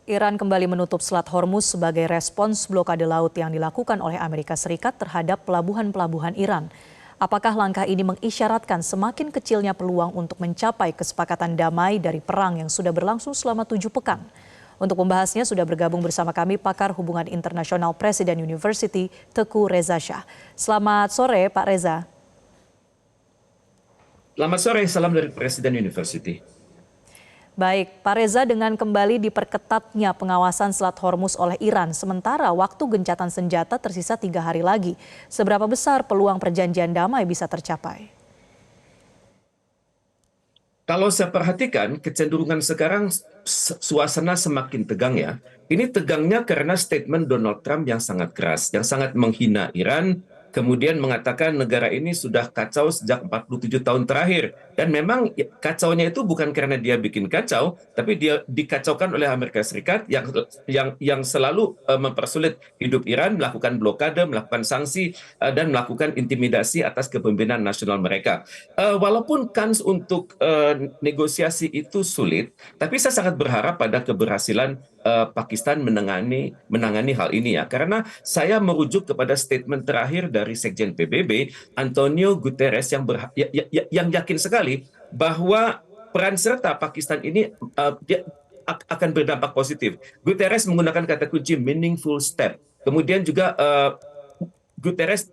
Iran kembali menutup Selat Hormuz sebagai respons blokade laut yang dilakukan oleh Amerika Serikat terhadap pelabuhan-pelabuhan Iran. Apakah langkah ini mengisyaratkan semakin kecilnya peluang untuk mencapai kesepakatan damai dari perang yang sudah berlangsung selama 7 pekan? Untuk membahasnya sudah bergabung bersama kami pakar hubungan internasional Presiden University, Teguh Reza Shah. Selamat sore Pak Reza. Selamat sore, salam dari Presiden University. Baik, Pak Reza, dengan kembali diperketatnya pengawasan Selat Hormuz oleh Iran, sementara waktu gencatan senjata tersisa 3 hari lagi, seberapa besar peluang perjanjian damai bisa tercapai? Kalau saya perhatikan, kecenderungan sekarang suasana semakin tegang ya. Ini tegangnya karena statement Donald Trump yang sangat keras, yang sangat menghina Iran, kemudian mengatakan negara ini sudah kacau sejak 47 tahun terakhir. Dan memang kacaunya itu bukan karena dia bikin kacau, tapi dia dikacaukan oleh Amerika Serikat yang selalu mempersulit hidup Iran, melakukan blokade, melakukan sanksi, dan melakukan intimidasi atas kepemimpinan nasional mereka. Walaupun kans untuk negosiasi itu sulit, tapi saya sangat berharap pada keberhasilan Pakistan menangani hal ini ya, karena saya merujuk kepada statement terakhir dari Sekjen PBB Antonio Guterres yang yakin sekali bahwa peran serta Pakistan ini akan berdampak positif. Guterres menggunakan kata kunci meaningful step. Kemudian juga Guterres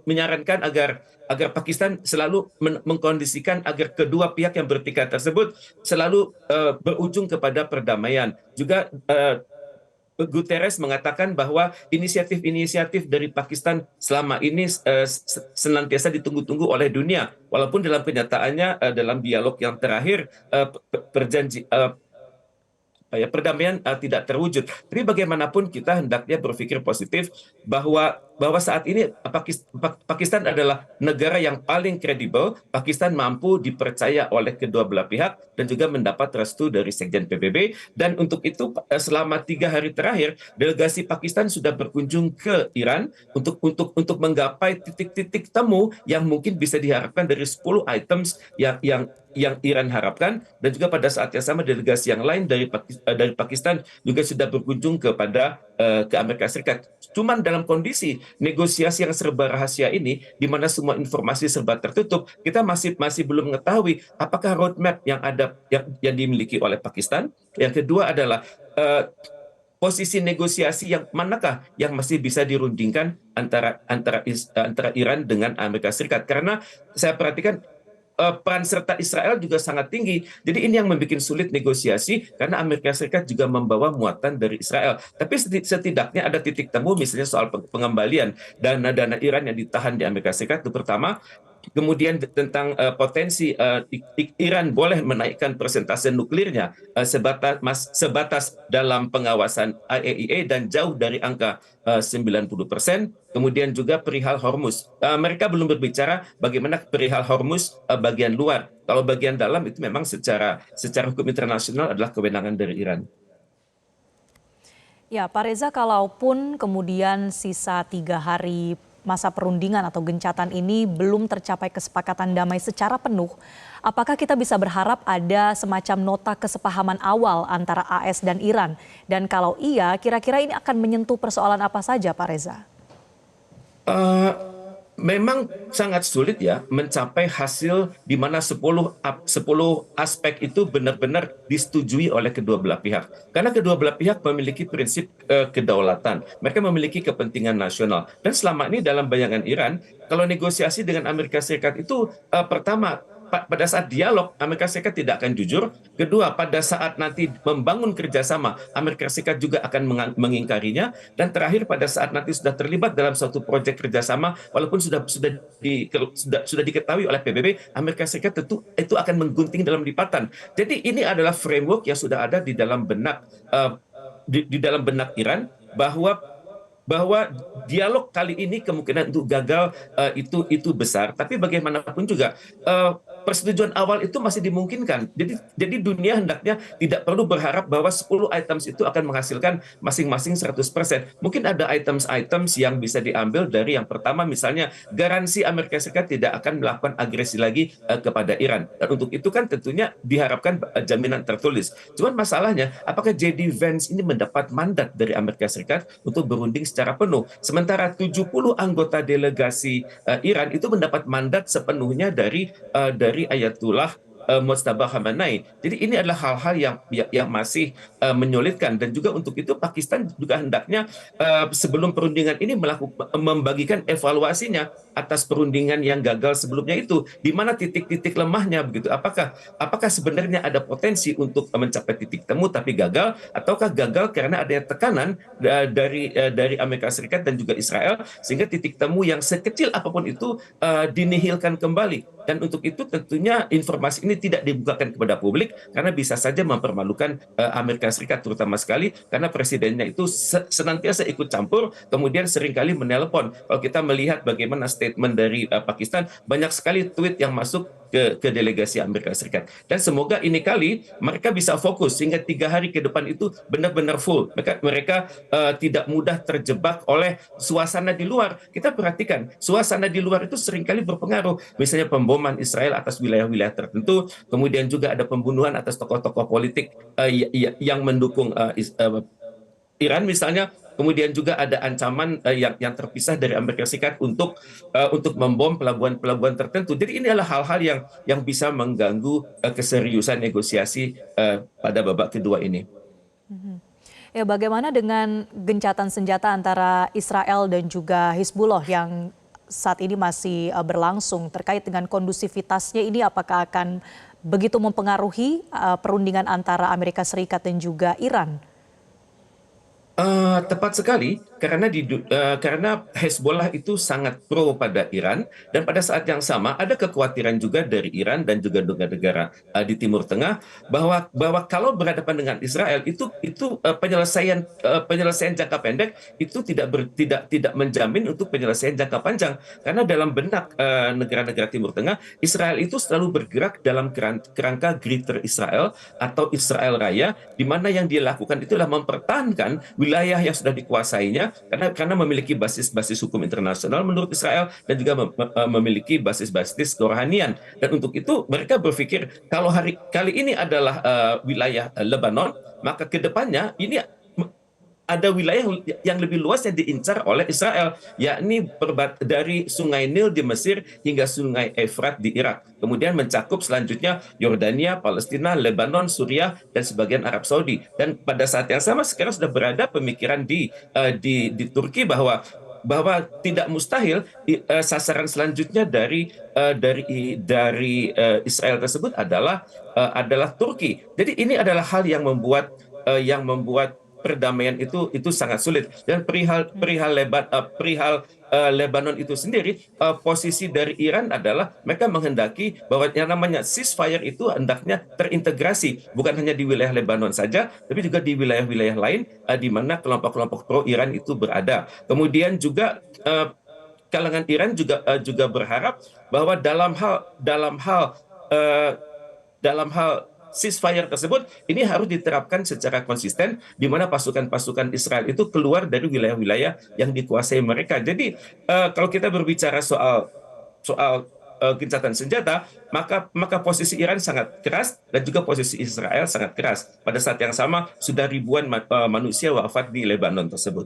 menyarankan agar Pakistan selalu mengkondisikan agar kedua pihak yang bertikai tersebut selalu berujung kepada perdamaian. Juga Guterres mengatakan bahwa inisiatif-inisiatif dari Pakistan selama ini senantiasa ditunggu-tunggu oleh dunia, walaupun dalam kenyataannya dalam dialog yang terakhir perdamaian tidak terwujud. Tapi bagaimanapun kita hendaknya berpikir positif bahwa saat ini Pakistan adalah negara yang paling kredibel. Pakistan mampu dipercaya oleh kedua belah pihak dan juga mendapat restu dari Sekjen PBB. Dan untuk itu selama 3 hari terakhir delegasi Pakistan sudah berkunjung ke Iran untuk menggapai titik-titik temu yang mungkin bisa diharapkan dari 10 items yang Iran harapkan, dan juga pada saat yang sama delegasi yang lain dari Pakistan juga sudah berkunjung ke Amerika Serikat. Cuman dalam kondisi negosiasi yang serba rahasia ini, di mana semua informasi serba tertutup, kita masih belum mengetahui apakah roadmap yang dimiliki oleh Pakistan. Yang kedua adalah posisi negosiasi yang manakah yang masih bisa dirundingkan antara Iran dengan Amerika Serikat. Karena saya perhatikan peran serta Israel juga sangat tinggi. Jadi ini yang membuat sulit negosiasi karena Amerika Serikat juga membawa muatan dari Israel. Tapi setidaknya ada titik temu, misalnya soal pengembalian dana-dana Iran yang ditahan di Amerika Serikat itu pertama. Kemudian tentang potensi Iran boleh menaikkan persentase nuklirnya sebatas dalam pengawasan IAEA dan jauh dari angka 90%. Kemudian juga perihal Hormuz. Mereka belum berbicara bagaimana perihal Hormuz bagian luar. Kalau bagian dalam itu memang secara hukum internasional adalah kewenangan dari Iran. Ya, Pak Reza, kalaupun kemudian sisa 3 hari masa perundingan atau gencatan ini belum tercapai kesepakatan damai secara penuh, apakah kita bisa berharap ada semacam nota kesepahaman awal antara AS dan Iran? Dan kalau iya, kira-kira ini akan menyentuh persoalan apa saja, Pak Reza? Memang sangat sulit ya mencapai hasil di mana 10 aspek itu benar-benar disetujui oleh kedua belah pihak. Karena kedua belah pihak memiliki prinsip kedaulatan. Mereka memiliki kepentingan nasional. Dan selama ini dalam bayangan Iran, kalau negosiasi dengan Amerika Serikat itu pertama, pada saat dialog Amerika Serikat tidak akan jujur. Kedua, pada saat nanti membangun kerjasama Amerika Serikat juga akan mengingkarinya. Dan terakhir, pada saat nanti sudah terlibat dalam suatu proyek kerjasama, walaupun sudah diketahui oleh PBB, Amerika Serikat tentu itu akan menggunting dalam lipatan. Jadi ini adalah framework yang sudah ada di dalam benak di dalam benak Iran, bahwa dialog kali ini kemungkinan untuk gagal itu besar. Tapi bagaimanapun juga persetujuan awal itu masih dimungkinkan. Jadi dunia hendaknya tidak perlu berharap bahwa 10 items itu akan menghasilkan masing-masing 100%. Mungkin ada items-items yang bisa diambil dari yang pertama, misalnya garansi Amerika Serikat tidak akan melakukan agresi lagi kepada Iran. Dan untuk itu kan tentunya diharapkan jaminan tertulis. Cuman masalahnya, apakah JD Vance ini mendapat mandat dari Amerika Serikat untuk berunding secara penuh? Sementara 70 anggota delegasi Iran itu mendapat mandat sepenuhnya dari Ayatullah Mojtaba Khamenei. Jadi ini adalah hal-hal yang masih menyulitkan, dan juga untuk itu Pakistan juga hendaknya sebelum perundingan ini membagikan evaluasinya atas perundingan yang gagal sebelumnya itu, di mana titik-titik lemahnya begitu. Apakah sebenarnya ada potensi untuk mencapai titik temu tapi gagal, ataukah gagal karena adanya tekanan dari Amerika Serikat dan juga Israel, sehingga titik temu yang sekecil apapun itu dinihilkan kembali. Dan untuk itu tentunya informasi ini tidak dibukakan kepada publik, karena bisa saja mempermalukan Amerika Serikat, terutama sekali karena presidennya itu senantiasa ikut campur, kemudian seringkali menelpon. Kalau kita melihat bagaimana statement dari Pakistan, banyak sekali tweet yang masuk ke delegasi Amerika Serikat. Dan semoga ini kali mereka bisa fokus sehingga 3 hari ke depan itu benar-benar full. Mereka tidak mudah terjebak oleh suasana di luar. Kita perhatikan, suasana di luar itu seringkali berpengaruh. Misalnya pemboman Israel atas wilayah-wilayah tertentu, kemudian juga ada pembunuhan atas tokoh-tokoh politik yang mendukung Iran misalnya. Kemudian juga ada ancaman yang terpisah dari Amerika Serikat untuk membom pelabuhan-pelabuhan tertentu. Jadi ini adalah hal-hal yang bisa mengganggu keseriusan negosiasi pada babak kedua ini. Ya, bagaimana dengan gencatan senjata antara Israel dan juga Hizbullah yang saat ini masih berlangsung? Terkait dengan kondusivitasnya ini, apakah akan begitu mempengaruhi perundingan antara Amerika Serikat dan juga Iran? Tepat sekali, karena Hezbollah itu sangat pro pada Iran, dan pada saat yang sama ada kekhawatiran juga dari Iran dan juga negara-negara di Timur Tengah bahwa kalau berhadapan dengan Israel itu penyelesaian jangka pendek itu tidak menjamin untuk penyelesaian jangka panjang, karena dalam benak negara-negara Timur Tengah, Israel itu selalu bergerak dalam kerangka Greater Israel atau Israel Raya, di mana yang dia lakukan itu adalah mempertahankan wilayah yang sudah dikuasainya, karena memiliki basis hukum internasional menurut Israel, dan juga memiliki basis kerohanian. Dan untuk itu mereka berpikir kalau kali ini adalah wilayah Lebanon, maka kedepannya ini ada wilayah yang lebih luas yang diincar oleh Israel, yakni dari Sungai Nil di Mesir hingga Sungai Efrat di Irak. Kemudian mencakup selanjutnya Yordania, Palestina, Lebanon, Suriah, dan sebagian Arab Saudi. Dan pada saat yang sama sekarang sudah berada pemikiran di Turki bahwa tidak mustahil sasaran selanjutnya dari Israel tersebut adalah Turki. Jadi ini adalah hal yang membuat perdamaian itu sangat sulit. Dan perihal Lebanon itu sendiri, posisi dari Iran adalah mereka menghendaki bahwa yang namanya ceasefire itu hendaknya terintegrasi, bukan hanya di wilayah Lebanon saja, tapi juga di wilayah-wilayah lain di mana kelompok-kelompok pro Iran itu berada. Kemudian juga kalangan Iran juga berharap bahwa dalam hal ceasefire tersebut ini harus diterapkan secara konsisten, di mana pasukan-pasukan Israel itu keluar dari wilayah-wilayah yang dikuasai mereka. Jadi kalau kita berbicara soal gencatan senjata, maka posisi Iran sangat keras dan juga posisi Israel sangat keras. Pada saat yang sama sudah ribuan manusia wafat di Lebanon tersebut.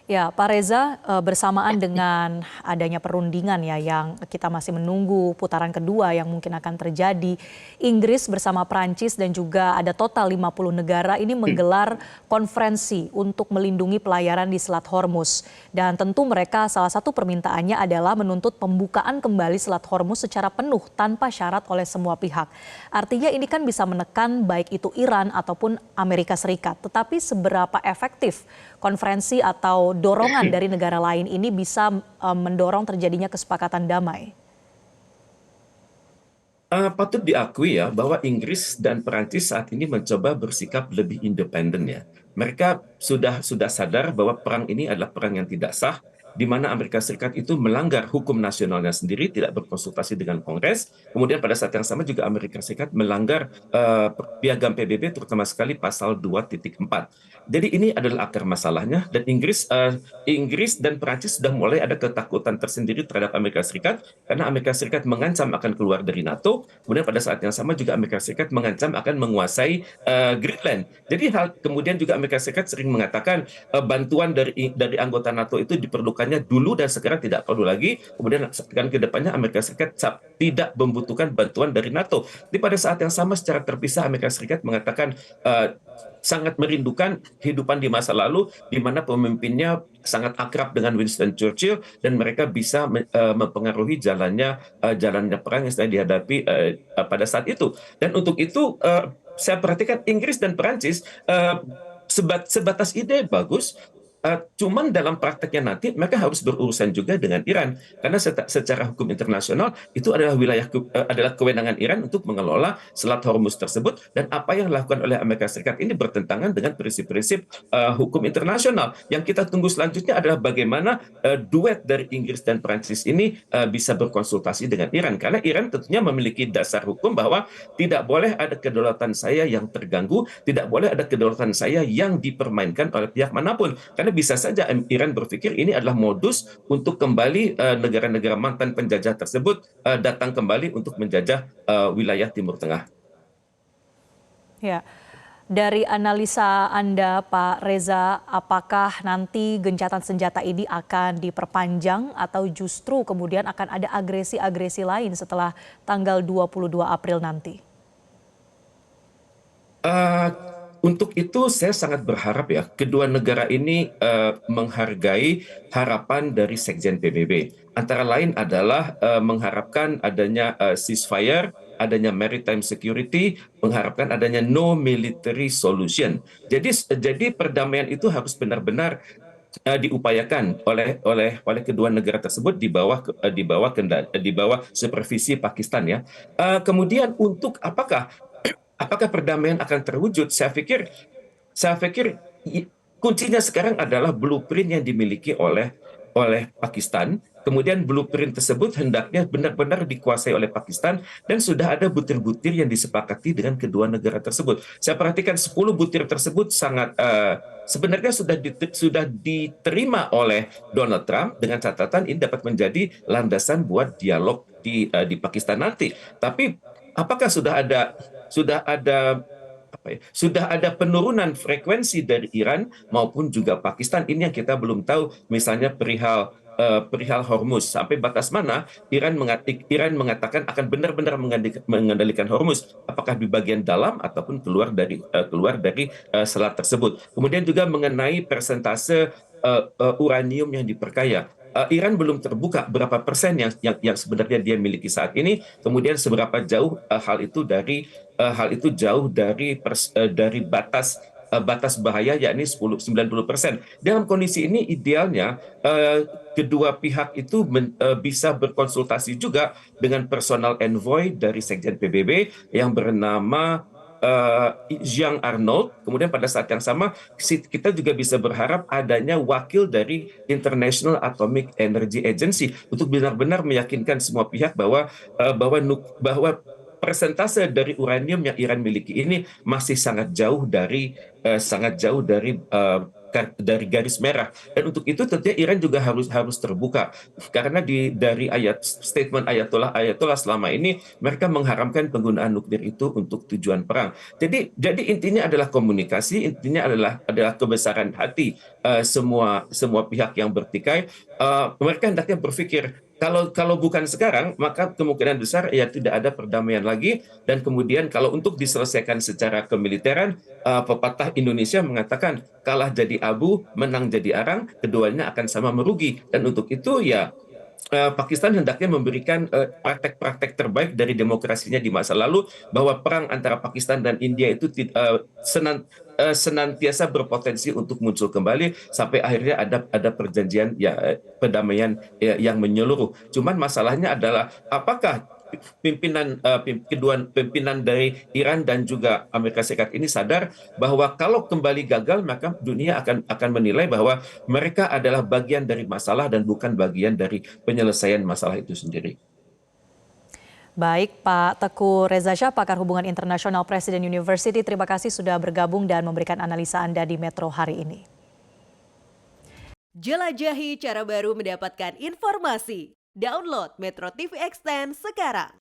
Ya, Pak Reza, bersamaan dengan adanya perundingan ya yang kita masih menunggu putaran kedua yang mungkin akan terjadi, Inggris bersama Prancis dan juga ada total 50 negara ini menggelar konferensi untuk melindungi pelayaran di Selat Hormuz. Dan tentu mereka salah satu permintaannya adalah menuntut pembukaan kembali Selat Hormuz secara penuh tanpa syarat oleh semua pihak. Artinya ini kan bisa menekan baik itu Iran ataupun Amerika Serikat. Tetapi seberapa efektif konferensi atau dorongan dari negara lain ini bisa mendorong terjadinya kesepakatan damai? Patut diakui ya bahwa Inggris dan Perancis saat ini mencoba bersikap lebih independen ya. Mereka sudah sadar bahwa perang ini adalah perang yang tidak sah, di mana Amerika Serikat itu melanggar hukum nasionalnya sendiri, tidak berkonsultasi dengan Kongres. Kemudian pada saat yang sama juga Amerika Serikat melanggar piagam PBB, terutama sekali pasal 2.4. Jadi ini adalah akar masalahnya, dan Inggris dan Perancis sudah mulai ada ketakutan tersendiri terhadap Amerika Serikat karena Amerika Serikat mengancam akan keluar dari NATO. Kemudian pada saat yang sama juga Amerika Serikat mengancam akan menguasai Greenland. Jadi kemudian juga Amerika Serikat sering mengatakan bantuan dari anggota NATO itu diperlukannya dulu dan sekarang tidak perlu lagi. Kemudian kan ke depannya Amerika Serikat tidak membutuhkan bantuan dari NATO. Jadi pada saat yang sama secara terpisah Amerika Serikat mengatakan sangat merindukan kehidupan di masa lalu di mana pemimpinnya sangat akrab dengan Winston Churchill dan mereka bisa mempengaruhi jalannya perang yang sedang dihadapi pada saat itu. Dan untuk itu saya perhatikan Inggris dan Perancis sebatas ide bagus. Cuman dalam prakteknya nanti mereka harus berurusan juga dengan Iran karena secara hukum internasional itu adalah adalah kewenangan Iran untuk mengelola Selat Hormuz tersebut, dan apa yang dilakukan oleh Amerika Serikat ini bertentangan dengan prinsip-prinsip hukum internasional. Yang kita tunggu selanjutnya adalah bagaimana duet dari Inggris dan Prancis ini bisa berkonsultasi dengan Iran, karena Iran tentunya memiliki dasar hukum bahwa tidak boleh ada kedaulatan saya yang terganggu, tidak boleh ada kedaulatan saya yang dipermainkan oleh pihak manapun. Karena bisa saja Iran berpikir ini adalah modus untuk kembali negara-negara mantan penjajah tersebut datang kembali untuk menjajah wilayah Timur Tengah. Ya, dari analisa Anda, Pak Reza, apakah nanti gencatan senjata ini akan diperpanjang atau justru kemudian akan ada agresi-agresi lain setelah tanggal 22 April nanti? Untuk itu saya sangat berharap ya kedua negara ini menghargai harapan dari Sekjen PBB. Antara lain adalah mengharapkan adanya ceasefire, adanya maritime security, mengharapkan adanya no military solution. Jadi perdamaian itu harus benar-benar diupayakan oleh kedua negara tersebut di bawah supervisi Pakistan ya. Kemudian untuk apakah perdamaian akan terwujud? Saya pikir kuncinya sekarang adalah blueprint yang dimiliki oleh Pakistan. Kemudian blueprint tersebut hendaknya benar-benar dikuasai oleh Pakistan dan sudah ada butir-butir yang disepakati dengan kedua negara tersebut. Saya perhatikan 10 butir tersebut sebenarnya sudah diterima oleh Donald Trump dengan catatan ini dapat menjadi landasan buat dialog di Pakistan nanti. Tapi apakah sudah ada penurunan frekuensi dari Iran maupun juga Pakistan? Ini yang kita belum tahu. Misalnya perihal Hormuz, sampai batas mana Iran mengatakan akan benar-benar mengendalikan Hormuz, apakah di bagian dalam ataupun keluar dari selat tersebut. Kemudian juga mengenai persentase uranium yang diperkaya. Iran belum terbuka berapa persen yang sebenarnya dia miliki saat ini, kemudian seberapa jauh hal itu jauh dari batas bahaya, yakni 90%. Dalam kondisi ini idealnya kedua pihak itu bisa berkonsultasi juga dengan personal envoy dari Sekjen PBB yang bernama Jean Arnold. Kemudian pada saat yang sama kita juga bisa berharap adanya wakil dari International Atomic Energy Agency untuk benar-benar meyakinkan semua pihak bahwa persentase dari uranium yang Iran miliki ini masih sangat jauh dari garis merah. Dan untuk itu tentunya Iran juga harus terbuka, karena dari statement Ayatollah selama ini mereka mengharamkan penggunaan nuklir itu untuk tujuan perang. Jadi intinya adalah komunikasi, intinya adalah kebesaran hati semua pihak yang bertikai. Mereka hendaknya berpikir kalau bukan sekarang, maka kemungkinan besar ya tidak ada perdamaian lagi. Dan kemudian kalau untuk diselesaikan secara kemiliteran, pepatah Indonesia mengatakan kalah jadi abu, menang jadi arang, keduanya akan sama merugi. Dan untuk itu ya Pakistan hendaknya memberikan praktek-praktek terbaik dari demokrasinya di masa lalu, bahwa perang antara Pakistan dan India itu senantiasa berpotensi untuk muncul kembali sampai akhirnya ada perjanjian ya perdamaian yang menyeluruh. Cuman masalahnya adalah apakah kedua pimpinan dari Iran dan juga Amerika Serikat ini sadar bahwa kalau kembali gagal maka dunia akan menilai bahwa mereka adalah bagian dari masalah dan bukan bagian dari penyelesaian masalah itu sendiri. Baik, Pak Teguh Reza Shah, pakar hubungan internasional Presiden University, terima kasih sudah bergabung dan memberikan analisa Anda di Metro hari ini. Jelajahi cara baru mendapatkan informasi. Download Metro TV Extend sekarang.